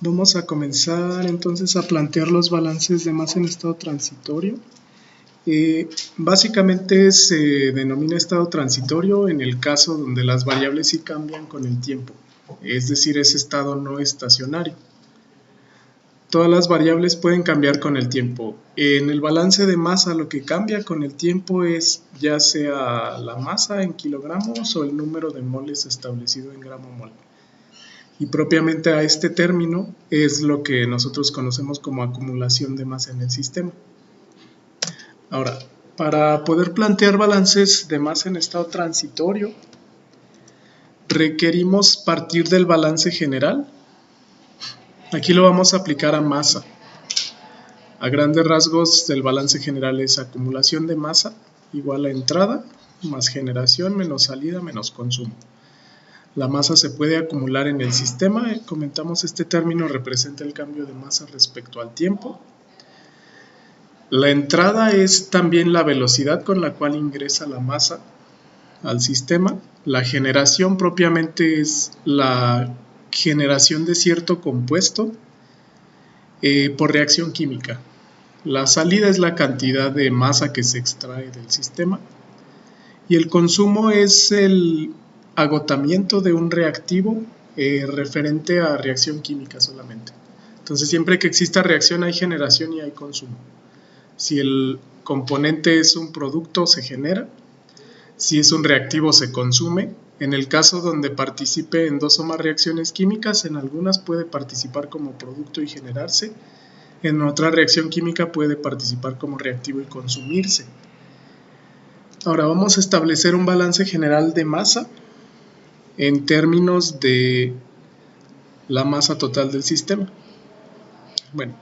Vamos a comenzar entonces a plantear los balances de masa en estado transitorio. Básicamente se denomina estado transitorio en el caso donde las variables sí cambian con el tiempo, es decir, es estado no estacionario. Todas las variables pueden cambiar con el tiempo. En el balance de masa lo que cambia con el tiempo es ya sea la masa en kilogramos o el número de moles establecido en gramo mol. Y propiamente a este término es lo que nosotros conocemos como acumulación de masa en el sistema. Ahora, para poder plantear balances de masa en estado transitorio, requerimos partir del balance general. Aquí lo vamos a aplicar a masa. A grandes rasgos, el balance general es acumulación de masa igual a entrada más generación menos salida menos consumo. La masa se puede acumular en el sistema. Comentamos este término representa el cambio de masa respecto al tiempo. La entrada es también la velocidad con la cual ingresa la masa al sistema. La generación propiamente es la generación de cierto compuesto por reacción química. La salida es la cantidad de masa que se extrae del sistema. Y el consumo es el agotamiento de un reactivo referente a reacción química solamente. Entonces, siempre que exista reacción hay generación y hay consumo. Si el componente es un producto, se genera. Si es un reactivo, se consume. En el caso donde participe en dos o más reacciones químicas, en algunas puede participar como producto y generarse. En otra reacción química puede participar como reactivo y consumirse. Ahora vamos a establecer un balance general de masa en términos de la masa total del sistema. Bueno,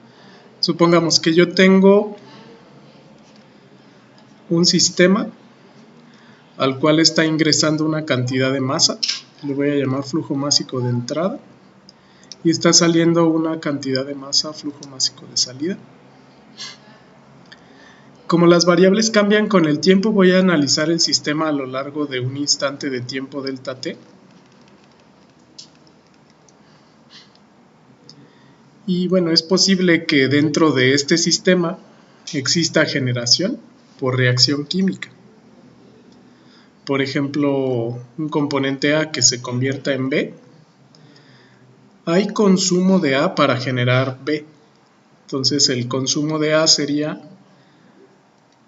supongamos que yo tengo un sistema al cual está ingresando una cantidad de masa, le voy a llamar flujo másico de entrada, y está saliendo una cantidad de masa, flujo másico de salida. Como las variables cambian con el tiempo, voy a analizar el sistema a lo largo de un instante de tiempo delta t. Y bueno, es posible que dentro de este sistema exista generación por reacción química. Por ejemplo, un componente A que se convierta en B. Hay consumo de A para generar B. Entonces el consumo de A sería,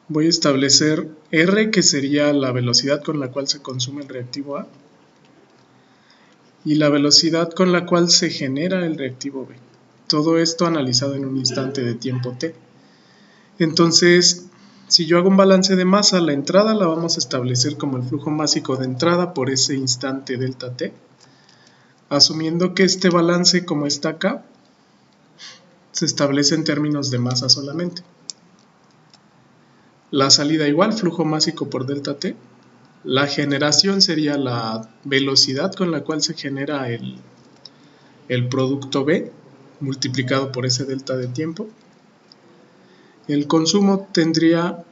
voy a establecer R, que sería la velocidad con la cual se consume el reactivo A, y la velocidad con la cual se genera el reactivo B. Todo esto analizado en un instante de tiempo t. Entonces, si yo hago un balance de masa, la entrada la vamos a establecer como el flujo másico de entrada por ese instante delta t, asumiendo que este balance, como está acá, se establece en términos de masa solamente. La salida igual, flujo másico por delta t. La generación sería la velocidad con la cual se genera el producto B multiplicado por ese delta de tiempo. El consumo tendría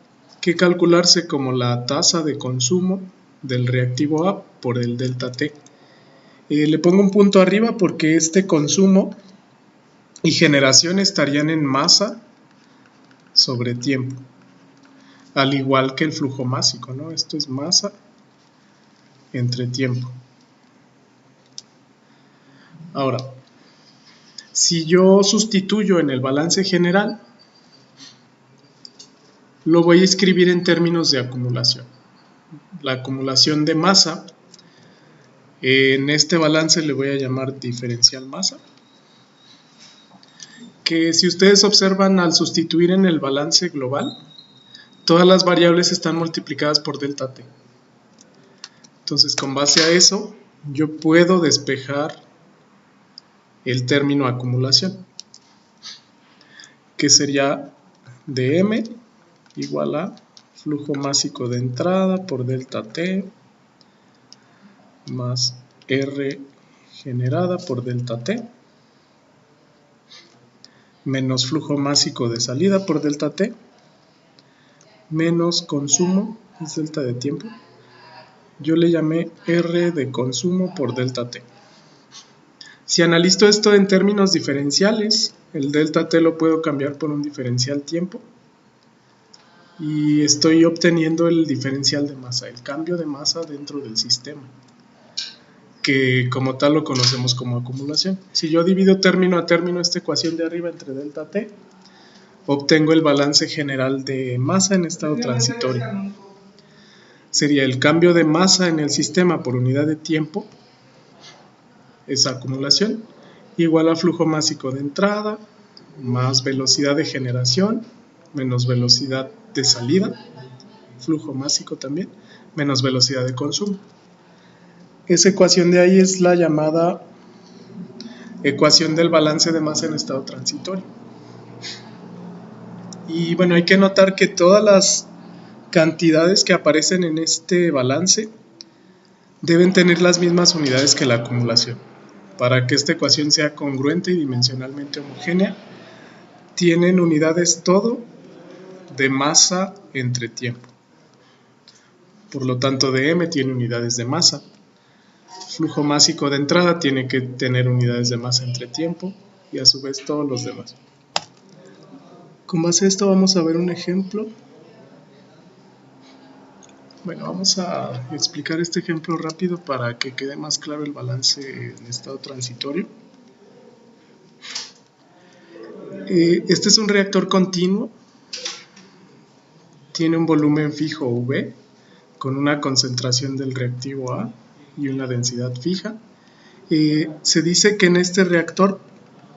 que calcularse como la tasa de consumo del reactivo A por el delta T. Le pongo un punto arriba porque este consumo y generación estarían en masa sobre tiempo, al igual que el flujo másico, ¿no? Esto es masa entre tiempo. Ahora, si yo sustituyo en el balance general, lo voy a escribir en términos de acumulación. La acumulación de masa, en este balance le voy a llamar diferencial masa, que si ustedes observan al sustituir en el balance global, todas las variables están multiplicadas por delta t. Entonces, con base a eso, yo puedo despejar el término acumulación, que sería dm igual a flujo másico de entrada por delta t más R generada por delta t menos flujo másico de salida por delta t menos consumo, es delta de tiempo, yo le llamé R de consumo por delta t. Si analizo esto en términos diferenciales, el delta T lo puedo cambiar por un diferencial tiempo y estoy obteniendo el diferencial de masa, el cambio de masa dentro del sistema, que como tal lo conocemos como acumulación. Si yo divido término a término esta ecuación de arriba entre delta T, obtengo el balance general de masa en estado transitorio. Sería el cambio de masa en el sistema por unidad de tiempo, esa acumulación, igual a flujo másico de entrada, más velocidad de generación, menos velocidad de salida, flujo másico también, menos velocidad de consumo. Esa ecuación de ahí es la llamada ecuación del balance de masa en estado transitorio. Y bueno, hay que notar que todas las cantidades que aparecen en este balance deben tener las mismas unidades que la acumulación. Para que esta ecuación sea congruente y dimensionalmente homogénea, tienen unidades todo de masa entre tiempo. Por lo tanto, dm tiene unidades de masa. Flujo másico de entrada tiene que tener unidades de masa entre tiempo y a su vez todos los demás. Con base a esto vamos a ver un ejemplo. Bueno, vamos a explicar este ejemplo rápido para que quede más claro el balance en estado transitorio. Este es un reactor continuo, tiene un volumen fijo V con una concentración del reactivo A y una densidad fija. Se dice que en este reactor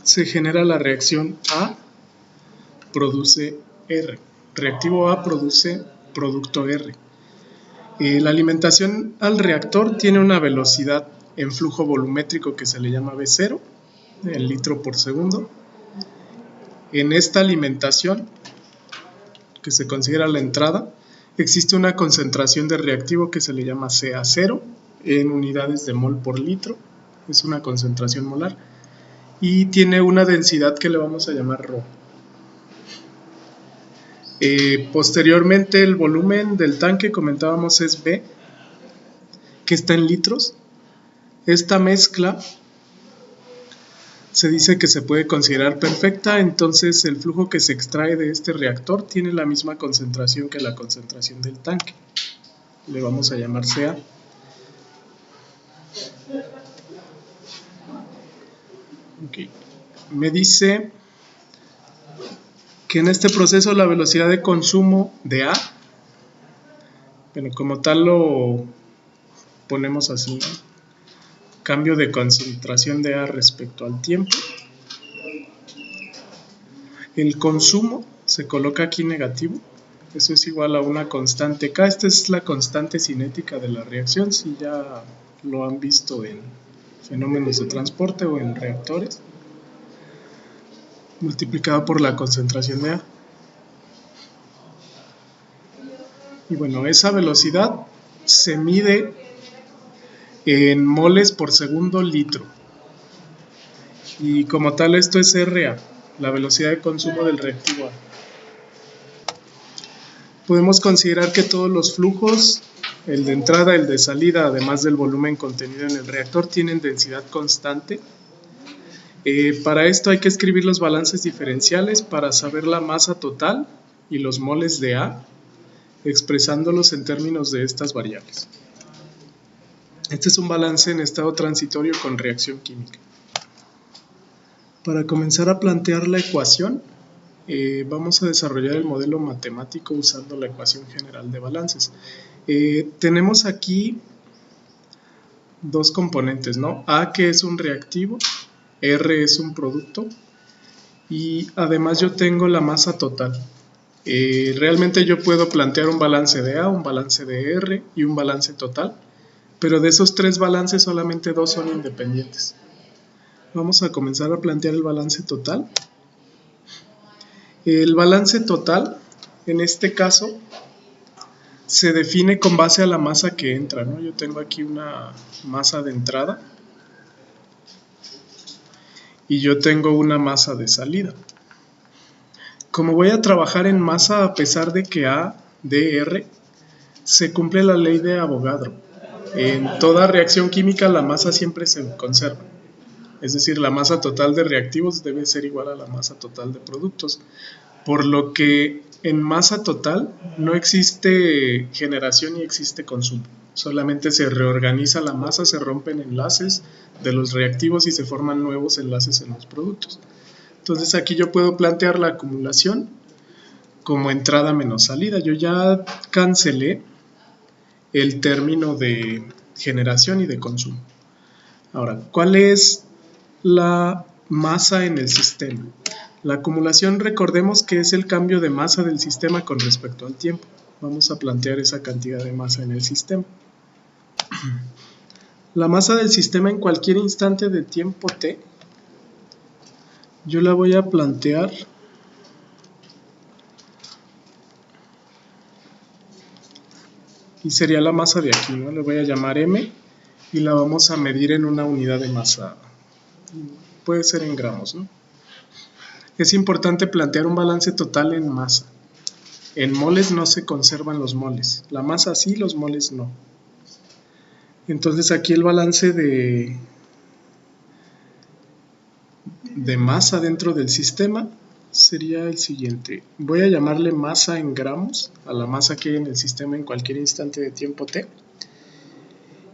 se genera la reacción A, produce R. Reactivo A produce producto R. La alimentación al reactor tiene una velocidad en flujo volumétrico que se le llama V0, en litro por segundo. En esta alimentación, que se considera la entrada, existe una concentración de reactivo que se le llama CA0 en unidades de mol por litro, es una concentración molar, y tiene una densidad que le vamos a llamar ρ. Posteriormente el volumen del tanque, comentábamos, es B, que está en litros. Esta mezcla se dice que se puede considerar perfecta, entonces el flujo que se extrae de este reactor tiene la misma concentración que la concentración del tanque. Le vamos a llamar CA. Okay. Me dice que en este proceso la velocidad de consumo de A, bueno, como tal lo ponemos así, ¿no? Cambio de concentración de A respecto al tiempo. El consumo se coloca aquí negativo, eso es igual a una constante K. Esta es la constante cinética de la reacción, si ya lo han visto en fenómenos de transporte o en reactores, multiplicado por la concentración de A. Y bueno, esa velocidad se mide en moles por segundo litro. Y como tal esto es RA, la velocidad de consumo del reactivo A. Podemos considerar que todos los flujos, el de entrada, el de salida, además del volumen contenido en el reactor, tienen densidad constante. Para esto hay que escribir los balances diferenciales para saber la masa total y los moles de A, expresándolos en términos de estas variables. Este es un balance en estado transitorio con reacción química. Para comenzar a plantear la ecuación, vamos a desarrollar el modelo matemático usando la ecuación general de balances. Tenemos aquí dos componentes, ¿no? A, que es un reactivo, R es un producto, y además yo tengo la masa total. Realmente yo puedo plantear un balance de A, un balance de R y un balance total, pero de esos tres balances solamente dos son independientes. Vamos a comenzar a plantear el balance total. El balance total, en este caso, se define con base a la masa que entra, ¿no? Yo tengo aquí una masa de entrada y yo tengo una masa de salida. Como voy a trabajar en masa a pesar de que A dé R, se cumple la ley de Avogadro. En toda reacción química la masa siempre se conserva. Es decir, la masa total de reactivos debe ser igual a la masa total de productos, por lo que en masa total no existe generación ni existe consumo. Solamente se reorganiza la masa, se rompen enlaces de los reactivos y se forman nuevos enlaces en los productos. Entonces aquí yo puedo plantear la acumulación como entrada menos salida. Yo ya cancelé el término de generación y de consumo. Ahora, ¿cuál es la masa en el sistema? La acumulación, recordemos que es el cambio de masa del sistema con respecto al tiempo. Vamos a plantear esa cantidad de masa en el sistema. La masa del sistema en cualquier instante de tiempo t, yo la voy a plantear y sería la masa de aquí, ¿no? Le voy a llamar m y la vamos a medir en una unidad de masa. Puede ser en gramos, ¿no? Es importante plantear un balance total en masa. En moles no se conservan los moles. La masa sí, los moles no. Entonces aquí el balance de masa dentro del sistema sería el siguiente. Voy a llamarle masa en gramos a la masa que hay en el sistema en cualquier instante de tiempo t.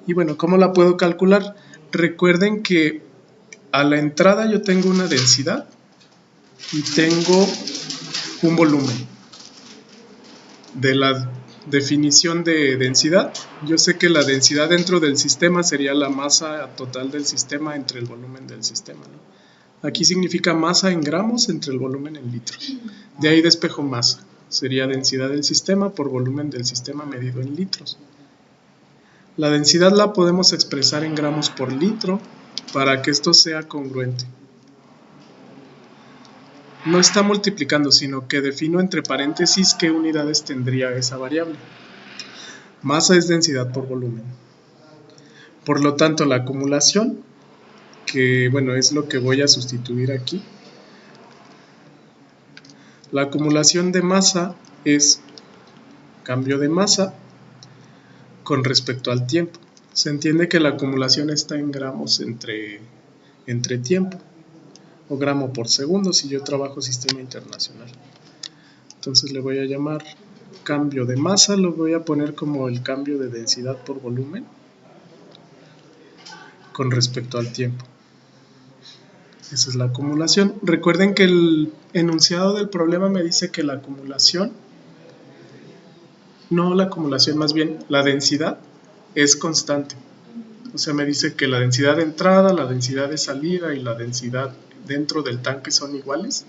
Y bueno, ¿cómo la puedo calcular? Recuerden que a la entrada yo tengo una densidad y tengo un volumen. De la definición de densidad, yo sé que la densidad dentro del sistema sería la masa total del sistema entre el volumen del sistema, ¿no? Aquí significa masa en gramos entre el volumen en litros. De ahí despejo masa. Sería densidad del sistema por volumen del sistema medido en litros. La densidad la podemos expresar en gramos por litro para que esto sea congruente. No está multiplicando, sino que defino entre paréntesis qué unidades tendría esa variable. Masa es densidad por volumen. Por lo tanto, la acumulación, que bueno, es lo que voy a sustituir aquí. La acumulación de masa es cambio de masa con respecto al tiempo. Se entiende que la acumulación está en gramos entre tiempo, o gramo por segundo si yo trabajo sistema internacional. Entonces le voy a llamar cambio de masa, lo voy a poner como el cambio de densidad por volumen con respecto al tiempo. Esa es la acumulación. Recuerden que el enunciado del problema me dice que la acumulación, más bien la densidad es constante. O sea, me dice que la densidad de entrada, la densidad de salida y la densidad dentro del tanque son iguales.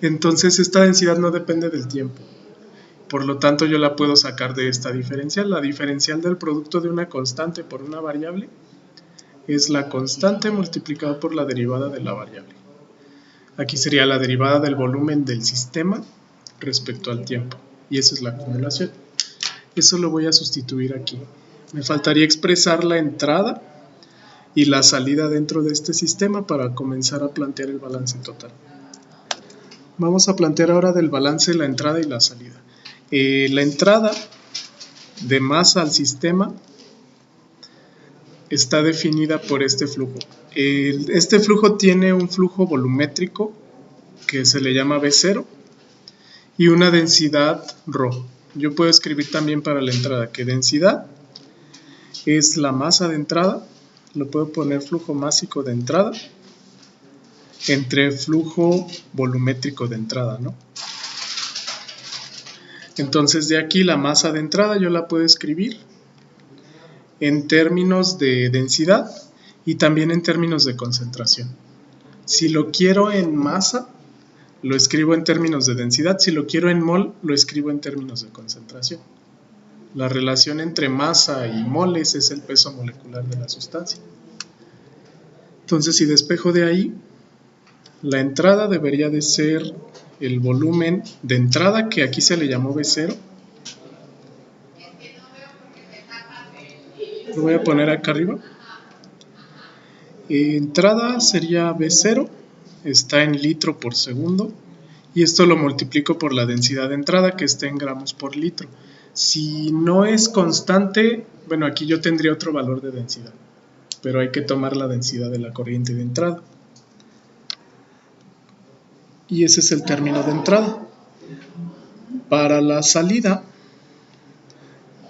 Entonces esta densidad no depende del tiempo. Por lo tanto, yo la puedo sacar de esta diferencial. La diferencial del producto de una constante por una variable es la constante multiplicado por la derivada de la variable. Aquí sería la derivada del volumen del sistema respecto al tiempo. Y esa es la acumulación. Eso lo voy a sustituir aquí. Me faltaría expresar la entrada y la salida dentro de este sistema para comenzar a plantear el balance total. Vamos a plantear ahora del balance la entrada y la salida. La entrada de masa al sistema está definida por este flujo. Este flujo tiene un flujo volumétrico que se le llama V0 y una densidad ρ. Yo puedo escribir también para la entrada que densidad es la masa de entrada, lo puedo poner flujo másico de entrada entre flujo volumétrico de entrada, ¿no? Entonces de aquí la masa de entrada yo la puedo escribir en términos de densidad y también en términos de concentración. Si lo quiero en masa, lo escribo en términos de densidad. Si lo quiero en mol, lo escribo en términos de concentración. La relación entre masa y moles es el peso molecular de la sustancia. Entonces, si despejo de ahí, la entrada debería de ser el volumen de entrada, que aquí se le llamó V0. Lo voy a poner acá arriba. Entrada sería V0, está en litro por segundo, y esto lo multiplico por la densidad de entrada, que está en gramos por litro. Si no es constante, bueno, aquí yo tendría otro valor de densidad. pero hay que tomar la densidad de la corriente de entrada. Y ese es el término de entrada. Para la salida,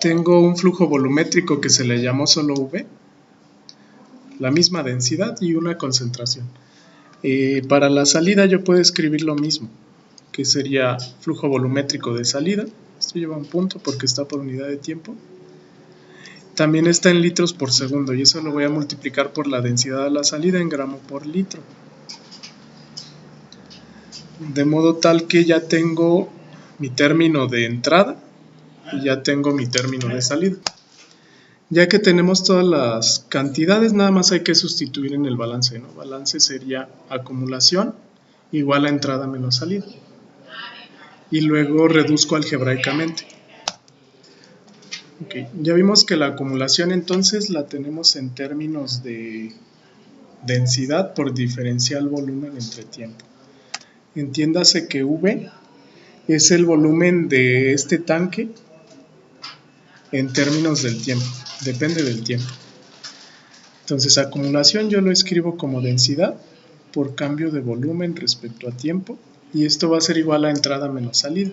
tengo un flujo volumétrico que se le llamó solo V, la misma densidad y una concentración. Para la salida yo puedo escribir lo mismo, que sería flujo volumétrico de salida. Esto lleva un punto porque está por unidad de tiempo. También está en litros por segundo y eso lo voy a multiplicar por la densidad de la salida en gramo por litro. De modo tal que ya tengo mi término de entrada y ya tengo mi término de salida. Ya que tenemos todas las cantidades, nada más hay que sustituir en el balance, ¿no? Balance sería acumulación igual a entrada menos salida. Y luego reduzco algebraicamente. Okay. Ya vimos que la acumulación entonces la tenemos en términos de densidad por diferencial volumen entre tiempo. Entiéndase que V es el volumen de este tanque en términos del tiempo, depende del tiempo. Entonces acumulación yo lo escribo como densidad por cambio de volumen respecto a tiempo y esto va a ser igual a entrada menos salida.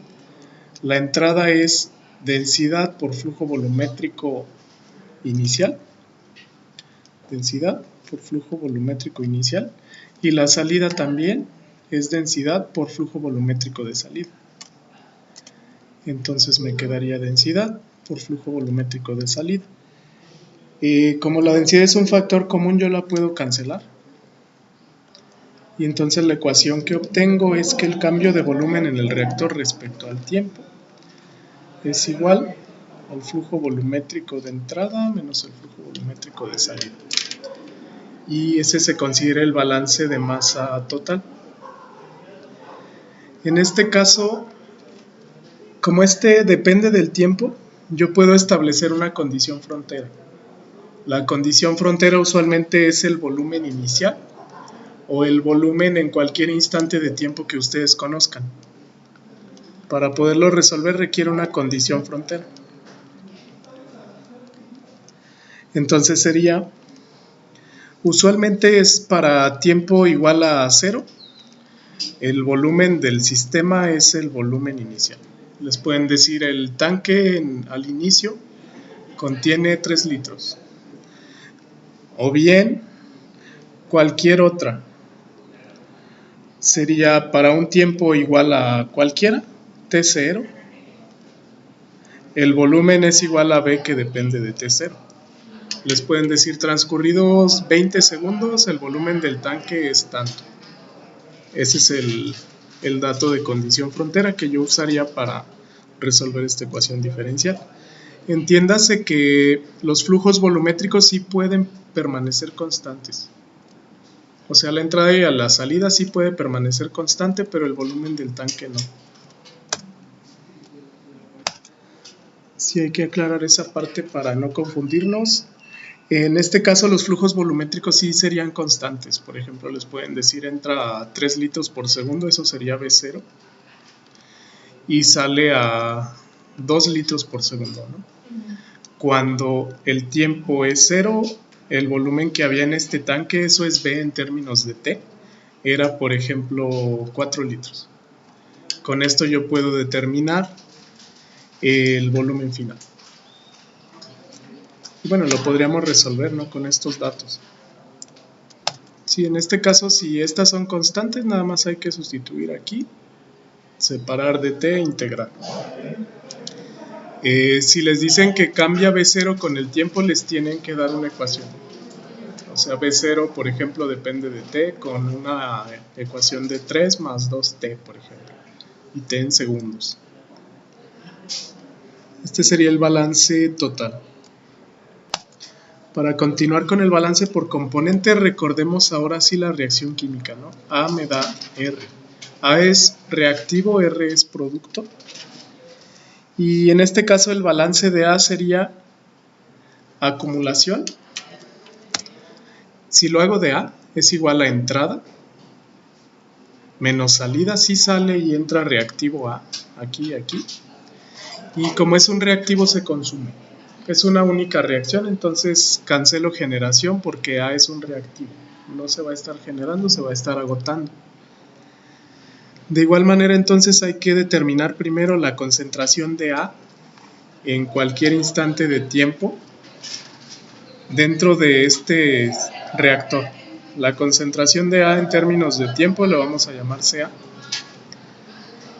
La entrada es densidad por flujo volumétrico inicial, densidad por flujo volumétrico inicial, y la salida también es densidad por flujo volumétrico de salida. Entonces me quedaría densidad por flujo volumétrico de salida. Como la densidad es un factor común, yo la puedo cancelar. Y entonces la ecuación que obtengo es que el cambio de volumen en el reactor respecto al tiempo es igual al flujo volumétrico de entrada menos el flujo volumétrico de salida. Y ese se considera el balance de masa total. En este caso, como este depende del tiempo, yo puedo establecer una condición frontera. La condición frontera usualmente es el volumen inicial o el volumen en cualquier instante de tiempo que ustedes conozcan. Para poderlo resolver requiere una condición frontera. Entonces sería, usualmente es para tiempo igual a 0, el volumen del sistema es el volumen inicial. Les pueden decir el tanque al inicio contiene 3 litros. O bien cualquier otra. Sería para un tiempo igual a cualquiera, T0. El volumen es igual a V que depende de T0. Les pueden decir transcurridos 20 segundos, el volumen del tanque es tanto. Ese es el dato de condición frontera que yo usaría para resolver esta ecuación diferencial. Entiéndase que los flujos volumétricos sí pueden permanecer constantes. O sea, la entrada y a la salida sí puede permanecer constante, pero el volumen del tanque no. Sí hay que aclarar esa parte para no confundirnos. En este caso los flujos volumétricos sí serían constantes. Por ejemplo, les pueden decir entra a 3 litros por segundo, eso sería V0. Y sale a 2 litros por segundo, ¿no? Cuando el tiempo es 0, el volumen que había en este tanque, eso es V en términos de T, era por ejemplo 4 litros. Con esto yo puedo determinar el volumen final. Y bueno, lo podríamos resolver, ¿no?, con estos datos. Sí, en este caso, si estas son constantes, nada más hay que sustituir aquí, separar de T e integrar. Si les dicen que cambia V0 con el tiempo, les tienen que dar una ecuación. O sea, V0, por ejemplo, depende de T con una ecuación de 3 más 2T, por ejemplo, y T en segundos. Este sería el balance total. Para continuar con el balance por componente, recordemos ahora sí la reacción química, ¿no? A me da R. A es reactivo, R es producto. Y en este caso el balance de A sería acumulación. Si lo hago de A, es igual a entrada menos salida, si sale y entra reactivo A, aquí y aquí. Y como es un reactivo se consume. Es una única reacción, entonces cancelo generación porque A es un reactivo. No se va a estar generando, se va a estar agotando. De igual manera, entonces hay que determinar primero la concentración de A en cualquier instante de tiempo dentro de este reactor. La concentración de A en términos de tiempo le vamos a llamar CA.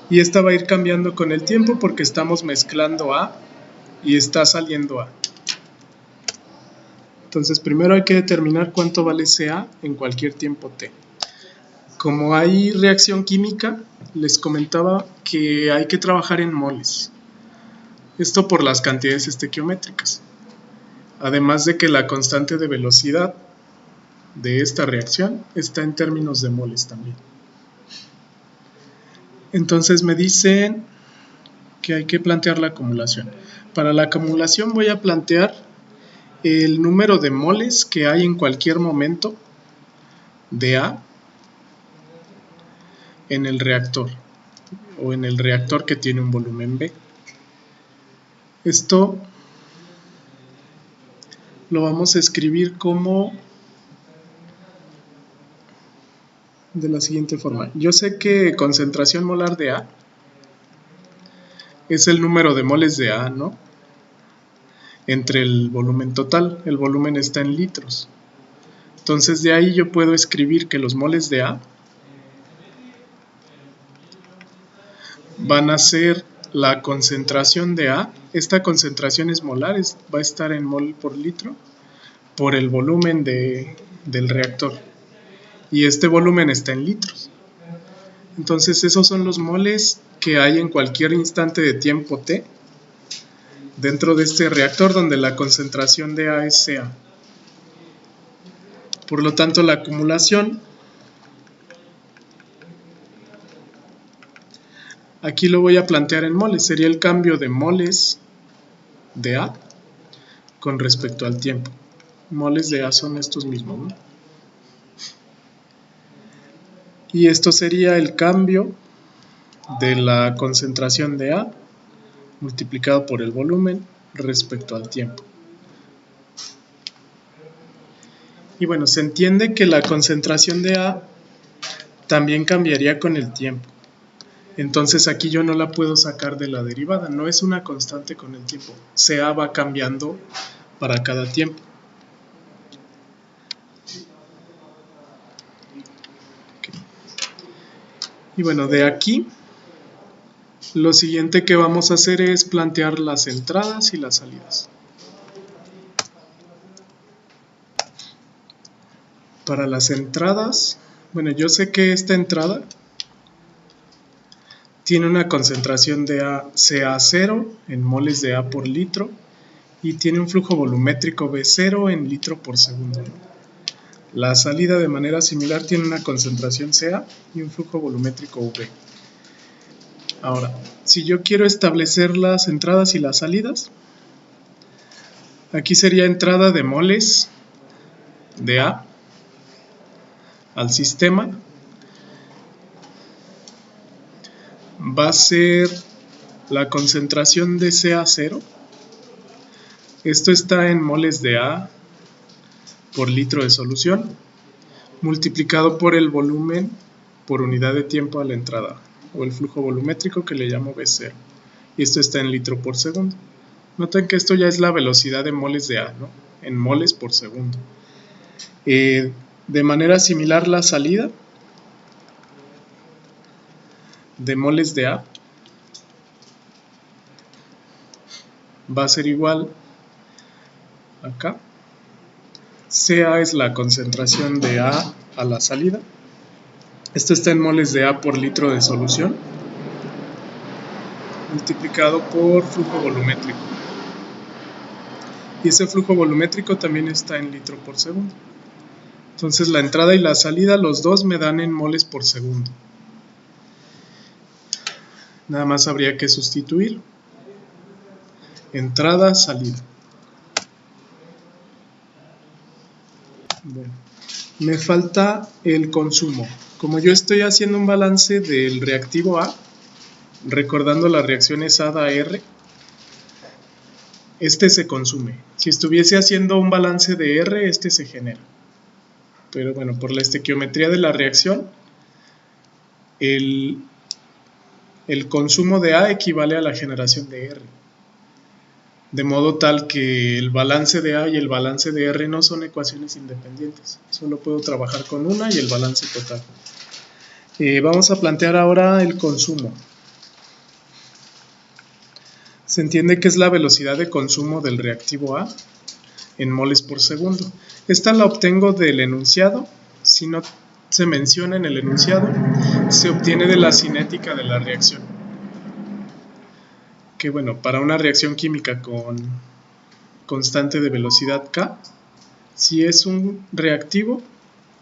Y esta va a ir cambiando con el tiempo porque estamos mezclando A y está saliendo A. Entonces primero hay que determinar cuánto vale CA en cualquier tiempo t. Como hay reacción química, les comentaba que hay que trabajar en moles. Esto por las cantidades estequiométricas. Además de que la constante de velocidad de esta reacción está en términos de moles también. Entonces me dicen que hay que plantear la acumulación. Para la acumulación voy a plantear el número de moles que hay en cualquier momento de A en el reactor o en el reactor que tiene un volumen B. Esto lo vamos a escribir como de la siguiente forma. Yo sé que concentración molar de A es el número de moles de A, ¿no? Entre el volumen total. El volumen está en litros. Entonces de ahí yo puedo escribir que los moles de A van a ser la concentración de A. Esta concentración es molar, va a estar en mol por litro por el volumen del reactor. Y este volumen está en litros. Entonces esos son los moles que hay en cualquier instante de tiempo t dentro de este reactor donde la concentración de A es CA. Por lo tanto, la acumulación aquí lo voy a plantear en moles. Sería el cambio de moles de A con respecto al tiempo. Moles de A son estos mismos, ¿no? Y esto sería el cambio de la concentración de A multiplicado por el volumen respecto al tiempo. Y bueno, se entiende que la concentración de A también cambiaría con el tiempo. Entonces aquí yo no la puedo sacar de la derivada, no es una constante con el tiempo. CA va cambiando para cada tiempo. Okay. Y bueno, de aquí lo siguiente que vamos a hacer es plantear las entradas y las salidas. Para las entradas, bueno, yo sé que esta entrada tiene una concentración de CA0 en moles de A por litro y tiene un flujo volumétrico B0 en litro por segundo. La salida de manera similar tiene una concentración CA y un flujo volumétrico V. Ahora, si yo quiero establecer las entradas y las salidas, aquí sería entrada de moles de A al sistema. Va a ser la concentración de CA0. Esto está en moles de A por litro de solución, multiplicado por el volumen por unidad de tiempo a la entrada, o el flujo volumétrico que le llamo B0. Y esto está en litro por segundo. Noten que esto ya es la velocidad de moles de A, ¿no? En moles por segundo. De manera similar, la salida de moles de A va a ser igual acá. CA es la concentración de A a la salida. Esto está en moles de A por litro de solución, multiplicado por flujo volumétrico. Y ese flujo volumétrico también está en litro por segundo. Entonces la entrada y la salida, los dos me dan en moles por segundo. Nada más habría que sustituir. Entrada, salida. Bueno, me falta el consumo. Como yo estoy haciendo un balance del reactivo A, recordando las reacciones ADA-R, este se consume. Si estuviese haciendo un balance de R, este se genera. Pero bueno, por la estequiometría de la reacción, el consumo de A equivale a la generación de R. De modo tal que el balance de A y el balance de R no son ecuaciones independientes. Solo puedo trabajar con una y el balance total. Vamos a plantear ahora el consumo. Se entiende que es la velocidad de consumo del reactivo A en moles por segundo. Esta la obtengo del enunciado. Si no se menciona en el enunciado, se obtiene de la cinética de la reacción. Que bueno, para una reacción química con constante de velocidad K, si es un reactivo,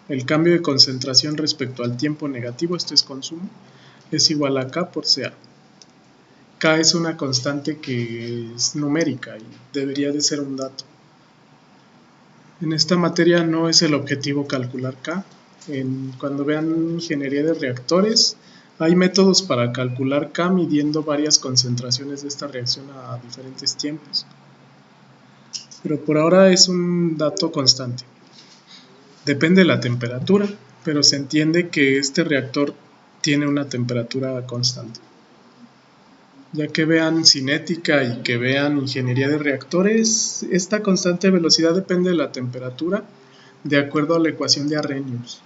el cambio de concentración respecto al tiempo negativo, esto es consumo, es igual a K por CA. K es una constante que es numérica y debería de ser un dato. En esta materia no es el objetivo calcular K. Cuando vean ingeniería de reactores, hay métodos para calcular K midiendo varias concentraciones de esta reacción a diferentes tiempos. Pero por ahora es un dato constante. Depende de la temperatura, pero se entiende que este reactor tiene una temperatura constante. Ya que vean cinética y que vean ingeniería de reactores, esta constante de velocidad depende de la temperatura de acuerdo a la ecuación de Arrhenius.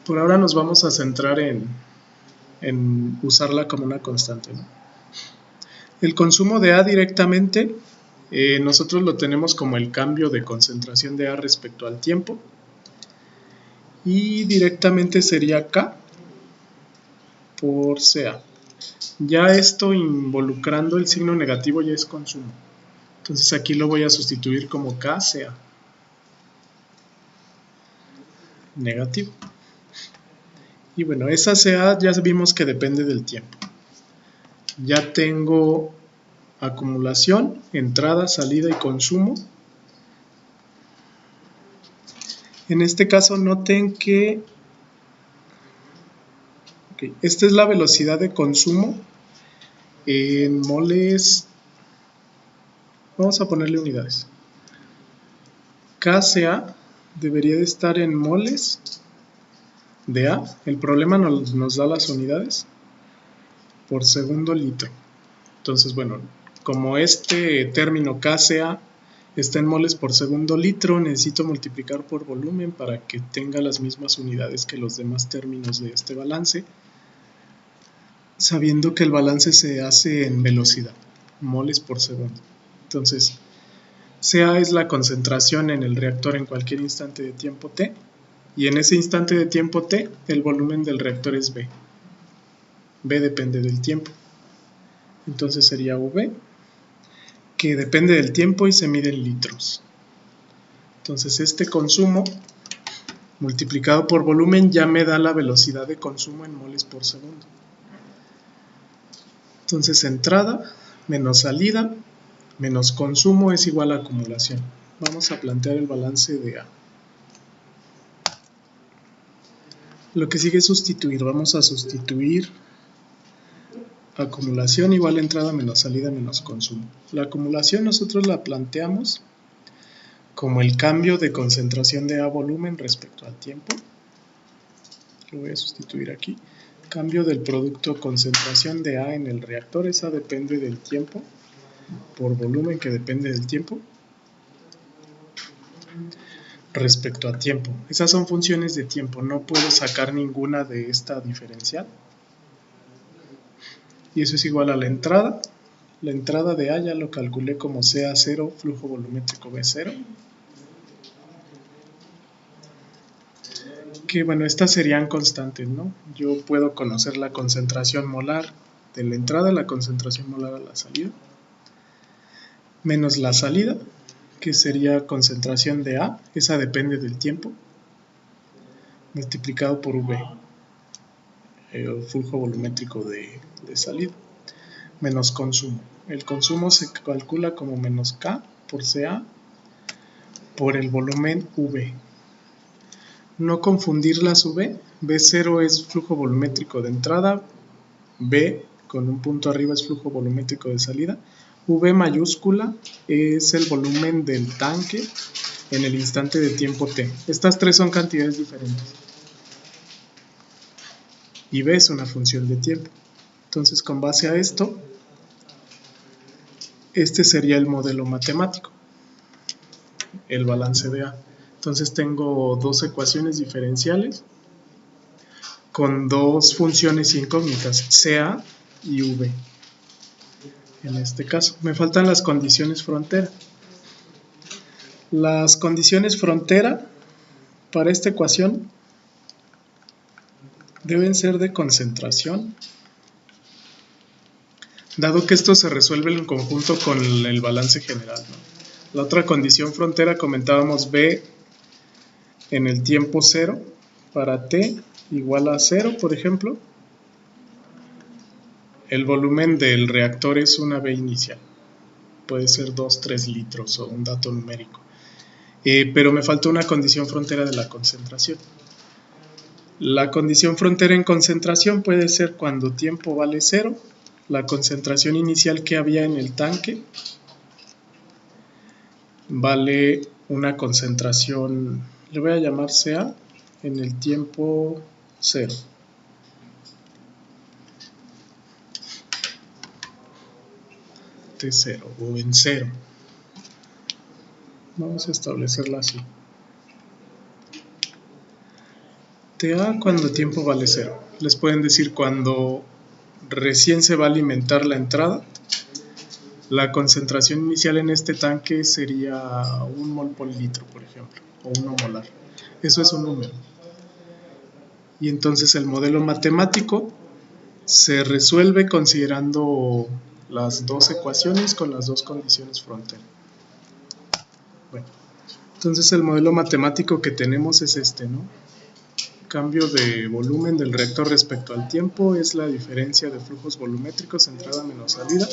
Por ahora nos vamos a centrar en usarla como una constante, ¿no? El consumo de A directamente, nosotros lo tenemos como el cambio de concentración de A respecto al tiempo. Y directamente sería K por CA. Ya esto involucrando el signo negativo ya es consumo. Entonces aquí lo voy a sustituir como KCA. Negativo. Y bueno, esa CA ya vimos que depende del tiempo. Ya tengo acumulación, entrada, salida y consumo. En este caso noten que esta es la velocidad de consumo en moles. Vamos a ponerle unidades. KCA debería de estar en moles de A. El problema nos da las unidades por segundo litro. Entonces, bueno, como este término KCA está en moles por segundo litro, necesito multiplicar por volumen para que tenga las mismas unidades que los demás términos de este balance, sabiendo que el balance se hace en velocidad, moles por segundo. Entonces, CA es la concentración en el reactor en cualquier instante de tiempo t, y en ese instante de tiempo t, el volumen del reactor es V. V depende del tiempo. Entonces sería V, que depende del tiempo y se mide en litros. Entonces este consumo multiplicado por volumen ya me da la velocidad de consumo en moles por segundo. Entonces entrada menos salida menos consumo es igual a acumulación. Vamos a plantear el balance de A. Lo que sigue es sustituir. Vamos a sustituir acumulación igual a entrada menos salida menos consumo. La acumulación nosotros la planteamos como el cambio de concentración de A volumen respecto al tiempo. Lo voy a sustituir aquí. Cambio del producto concentración de A en el reactor. Esa depende del tiempo por volumen que depende del tiempo respecto a tiempo. Esas son funciones de tiempo. No puedo sacar ninguna de esta diferencial. Y eso es igual a la entrada. La entrada de A ya lo calculé como CA0, flujo volumétrico B0. Que bueno, estas serían constantes, ¿no? Yo puedo conocer la concentración molar de la entrada, la concentración molar a la salida, menos la salida, que sería concentración de A, esa depende del tiempo, multiplicado por V, el flujo volumétrico de salida, menos consumo. El consumo se calcula como menos K por CA por el volumen V. No confundir las V. V0 es flujo volumétrico de entrada, V con un punto arriba es flujo volumétrico de salida. V mayúscula es el volumen del tanque en el instante de tiempo t. Estas tres son cantidades diferentes. Y V es una función de tiempo. Entonces, con base a esto, este sería el modelo matemático, el balance de A. Entonces tengo dos ecuaciones diferenciales con dos funciones incógnitas, CA y V. En este caso, me faltan las condiciones frontera. Las condiciones frontera para esta ecuación deben ser de concentración, dado que esto se resuelve en conjunto con el balance general, ¿no? La otra condición frontera comentábamos B en el tiempo 0 para t igual a 0, por ejemplo. El volumen del reactor es una B inicial, puede ser 2, 3 litros o un dato numérico. Pero me falta una condición frontera de la concentración. La condición frontera en concentración puede ser cuando tiempo vale 0, la concentración inicial que había en el tanque vale una concentración, le voy a llamar CA, en el tiempo 0. T0 o en 0. Vamos a establecerla así. TA cuando tiempo vale 0. Les pueden decir cuando recién se va a alimentar la entrada. La concentración inicial en este tanque sería 1 mol por litro, por ejemplo, o 1 molar. Eso es un número. Y entonces el modelo matemático se resuelve considerando las dos ecuaciones con las dos condiciones frontera. Bueno, entonces el modelo matemático que tenemos es este, ¿no? Cambio de volumen del reactor respecto al tiempo es la diferencia de flujos volumétricos entrada menos salida,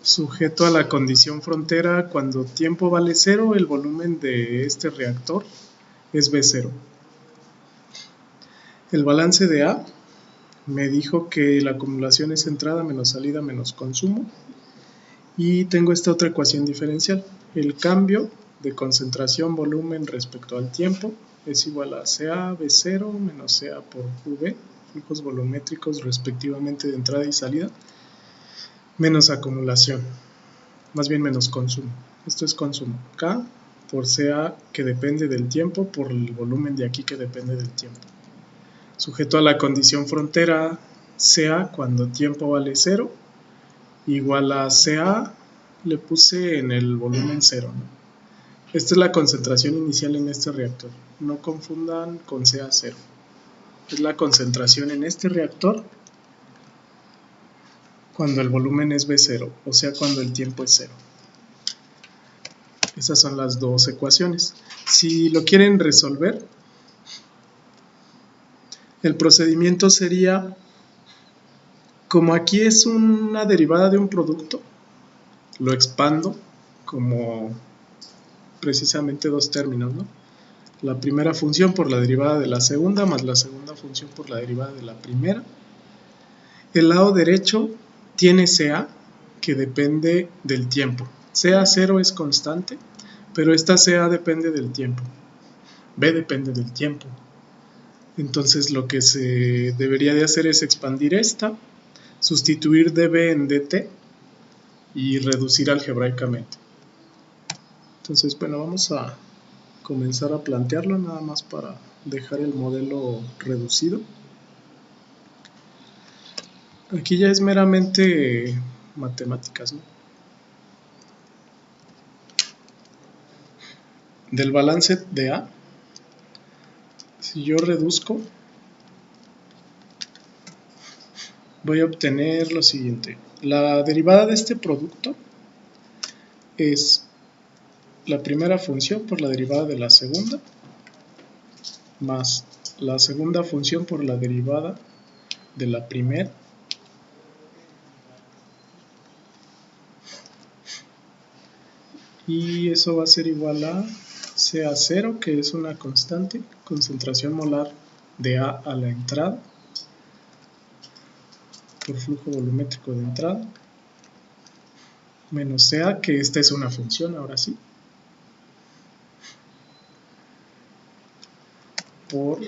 sujeto a la condición frontera. Cuando tiempo vale 0, el volumen de este reactor es B0. El balance de A me dijo que la acumulación es entrada menos salida menos consumo, y tengo esta otra ecuación diferencial. El cambio de concentración volumen respecto al tiempo es igual a CA B0 menos CA por V, flujos volumétricos respectivamente de entrada y salida, menos acumulación, más bien menos consumo. Esto es consumo. K por CA que depende del tiempo por el volumen de aquí que depende del tiempo. Sujeto a la condición frontera, CA cuando tiempo vale 0, igual a CA, le puse en el volumen 0, ¿no? Esta es la concentración inicial en este reactor. No confundan con CA0. Es la concentración en este reactor cuando el volumen es B0, o sea, cuando el tiempo es 0. Esas son las dos ecuaciones. Si lo quieren resolver, el procedimiento sería, como aquí es una derivada de un producto, lo expando como precisamente dos términos, ¿no? La primera función por la derivada de la segunda más la segunda función por la derivada de la primera. El lado derecho tiene CA que depende del tiempo. CA0 es constante, pero esta CA depende del tiempo. B depende del tiempo. Entonces lo que se debería de hacer es expandir esta, sustituir dB en dt y reducir algebraicamente. Entonces, bueno, vamos a comenzar a plantearlo nada más para dejar el modelo reducido. Aquí ya es meramente matemáticas, ¿no? Del balance de A, si yo reduzco, voy a obtener lo siguiente. La derivada de este producto es la primera función por la derivada de la segunda, más la segunda función por la derivada de la primera, y eso va a ser igual a CA0, que es una constante, concentración molar de A a la entrada, por flujo volumétrico de entrada, menos sea, que esta es una función, ahora sí, por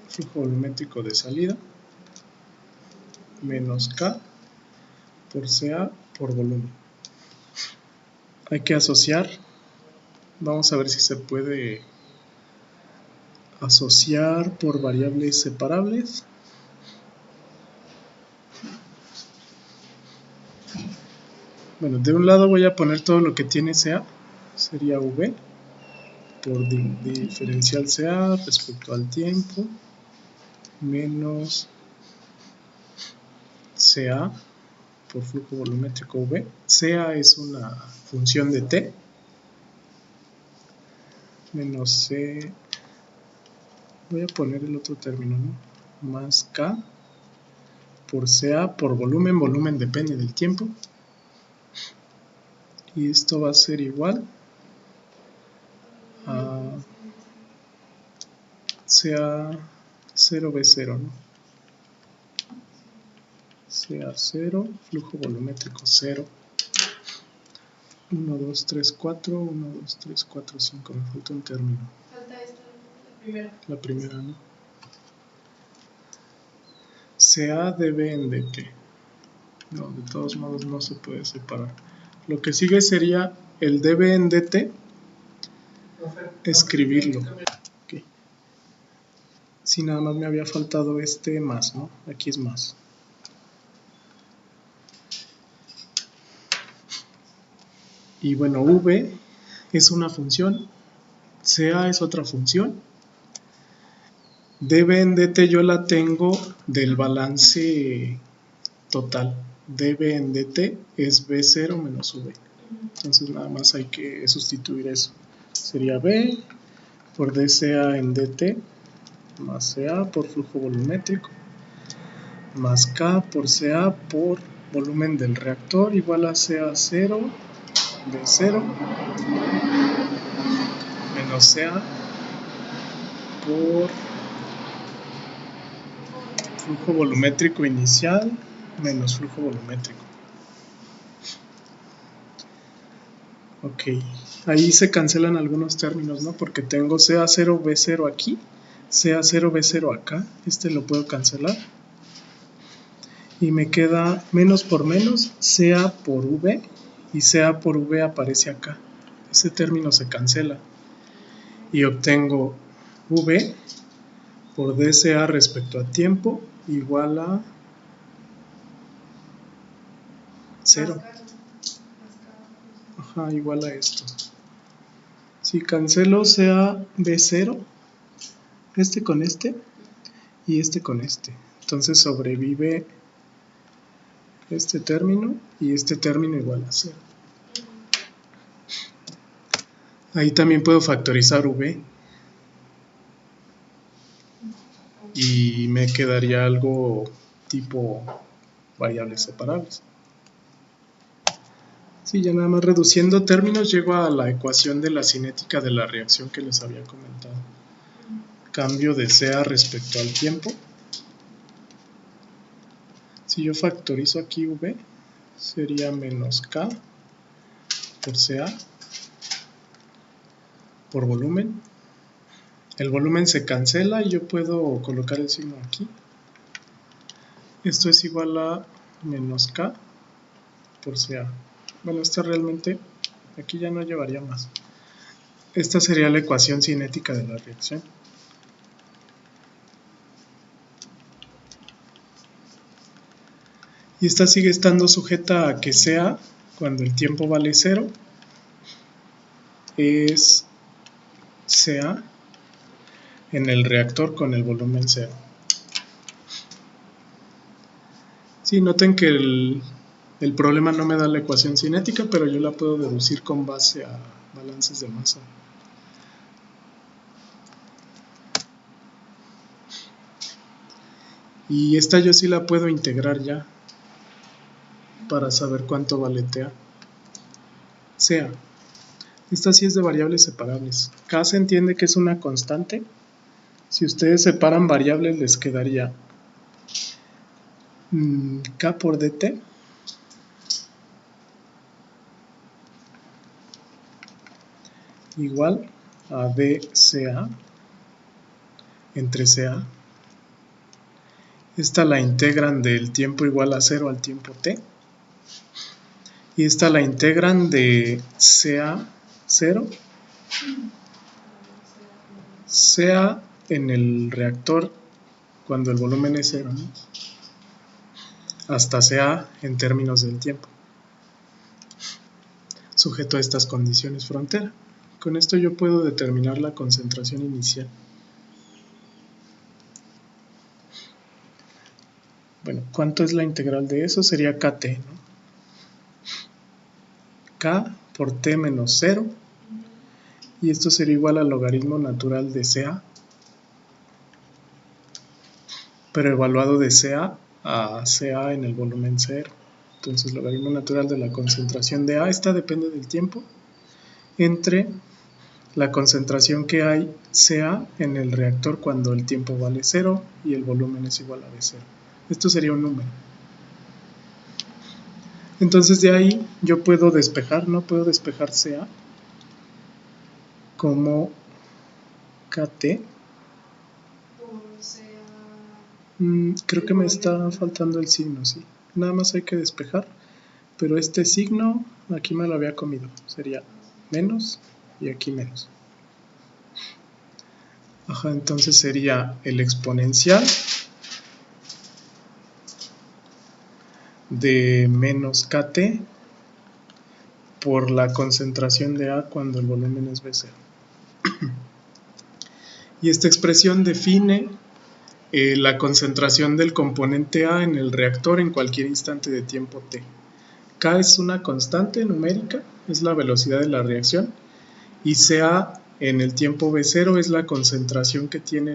flujo volumétrico de salida, menos K por CA por volumen. Hay que asociar, vamos a ver si se puede asociar por variables separables. Bueno, de un lado voy a poner todo lo que tiene CA, sería V, por diferencial CA respecto al tiempo, menos CA por flujo volumétrico V. CA es una función de T, menos C, voy a poner el otro término, ¿no? Más K por CA por volumen, volumen depende del tiempo, y esto va a ser igual a CA 0V0, ¿no? CA 0, flujo volumétrico 0, 1, 2, 3, 4, 1, 2, 3, 4, 5, me falta un término. Falta esta, la primera. La primera, ¿no? CA debe en DT. No, de todos modos no se puede separar. Lo que sigue sería el dB en DT, escribirlo. Okay. Si nada más me había faltado este más, ¿no? Aquí es más. Y bueno, V es una función, CA es otra función. dB en DT yo la tengo del balance total. dB en DT es V0 menos V. Entonces nada más hay que sustituir eso. Sería V por dCA en DT más CA por flujo volumétrico más K por CA por volumen del reactor igual a CA0 V0 menos CA por flujo volumétrico inicial menos flujo volumétrico. Ok, ahí se cancelan algunos términos, ¿no? Porque tengo CA0V0 aquí, CA0V0 acá, este lo puedo cancelar. Y me queda menos por menos, CA por V, y CA por V aparece acá. Ese término se cancela. Y obtengo V por dCA respecto a tiempo igual a 0. Ajá, igual a esto. Si cancelo CA V0, este con este y este con este. Entonces sobrevive este término y este término igual a 0. Ahí también puedo factorizar V y me quedaría algo tipo variables separables. Sí, ya nada más reduciendo términos llego a la ecuación de la cinética de la reacción que les había comentado. Cambio de CA respecto al tiempo. Si yo factorizo aquí V, sería menos K por CA por volumen. El volumen se cancela y yo puedo colocar el signo aquí. Esto es igual a menos K por CA. Bueno, esta realmente aquí ya no llevaría más. Esta sería la ecuación cinética de la reacción. Y esta sigue estando sujeta a que CA, cuando el tiempo vale 0, es CA en el reactor con el volumen 0. Sí, noten que el problema no me da la ecuación cinética, pero yo la puedo deducir con base a balances de masa. Y esta yo sí la puedo integrar ya para saber cuánto vale TA. CA. Esta sí es de variables separables. K se entiende que es una constante. Si ustedes separan variables les quedaría K por dt igual a dCA entre CA. Esta la integran del tiempo igual a 0 al tiempo t. Y esta la integran de CA0, CA en el reactor cuando el volumen es 0, ¿no? Hasta CA en términos del tiempo, sujeto a estas condiciones frontera. Con esto yo puedo determinar la concentración inicial. Bueno, ¿cuánto es la integral de eso? Sería Kt, ¿no? K por T menos 0, y esto sería igual al logaritmo natural de CA, pero evaluado de CA a CA en el volumen 0. Entonces, logaritmo natural de la concentración de A, esta depende del tiempo, entre la concentración que hay CA en el reactor cuando el tiempo vale 0 y el volumen es igual a B0. Esto sería un número. Entonces de ahí yo puedo despejar, ¿no? Puedo despejar CA como KT. Creo que me está faltando el signo, sí. Nada más hay que despejar, pero este signo aquí me lo había comido. Sería menos y aquí menos. Ajá, entonces sería el exponencial de menos KT por la concentración de A cuando el volumen es B0. Y esta expresión define la concentración del componente A en el reactor en cualquier instante de tiempo t. K es una constante numérica, es la velocidad de la reacción, y Ca en el tiempo B0 es la concentración que tiene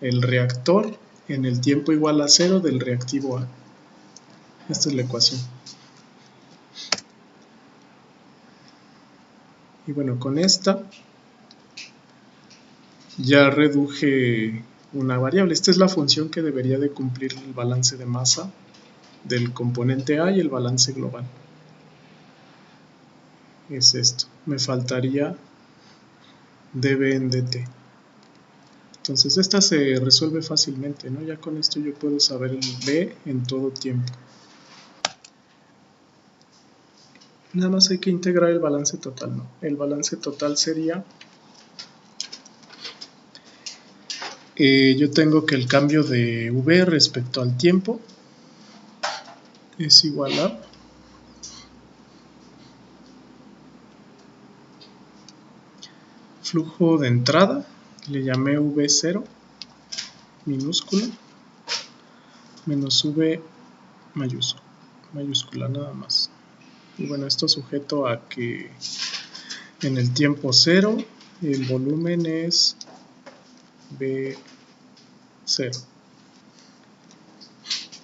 el reactor en el tiempo igual a 0 del reactivo A. Esta es la ecuación. Y bueno, con esta ya reduje una variable. Esta es la función que debería de cumplir el balance de masa del componente A y el balance global. Es esto. Me faltaría dB en dt. Entonces esta se resuelve fácilmente, ¿no? Ya con esto yo puedo saber el B en todo tiempo. Nada más hay que integrar el balance total, ¿no? El balance total sería... yo tengo que el cambio de V respecto al tiempo es igual a flujo de entrada, le llamé V0 minúscula, menos V mayúscula nada más. Y bueno, esto sujeto a que en el tiempo 0 el volumen es B0,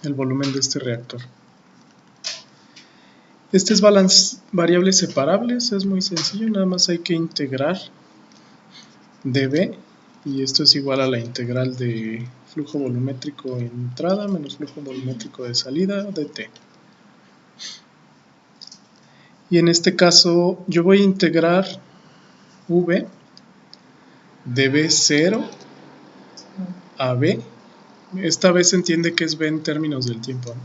el volumen de este reactor. Este es variables separables, es muy sencillo, nada más hay que integrar dB, y esto es igual a la integral de flujo volumétrico de entrada menos flujo volumétrico de salida dt. Y en este caso yo voy a integrar V de B0 a B. Esta vez se entiende que es B en términos del tiempo, ¿no?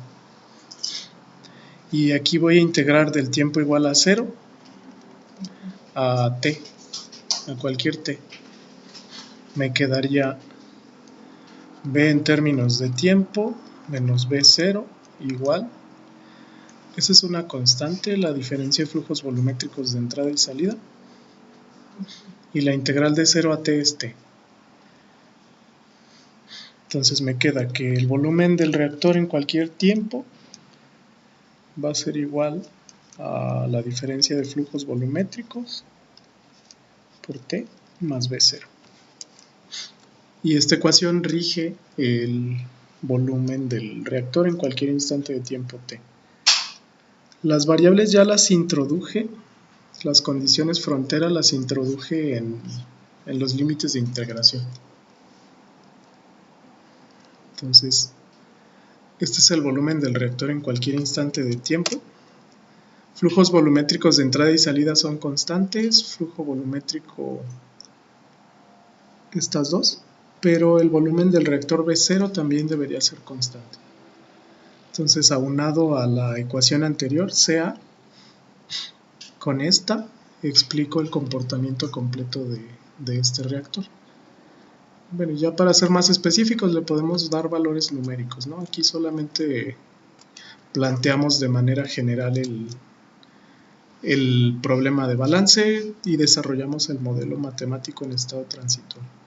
Y aquí voy a integrar del tiempo igual a 0 a t, a cualquier t. Me quedaría B en términos de tiempo menos B0 igual. Esa es una constante, la diferencia de flujos volumétricos de entrada y salida. Y la integral de 0 a t es t. Entonces me queda que el volumen del reactor en cualquier tiempo va a ser igual a la diferencia de flujos volumétricos por t más B0. Y esta ecuación rige el volumen del reactor en cualquier instante de tiempo t. Las variables ya las introduje, las condiciones frontera las introduje en los límites de integración. Entonces, este es el volumen del reactor en cualquier instante de tiempo. Flujos volumétricos de entrada y salida son constantes, flujo volumétrico estas dos, pero el volumen del reactor B0 también debería ser constante. Entonces, aunado a la ecuación anterior, sea con esta, explico el comportamiento completo de este reactor. Bueno, ya para ser más específicos le podemos dar valores numéricos, ¿no? Aquí solamente planteamos de manera general el problema de balance y desarrollamos el modelo matemático en estado transitorio.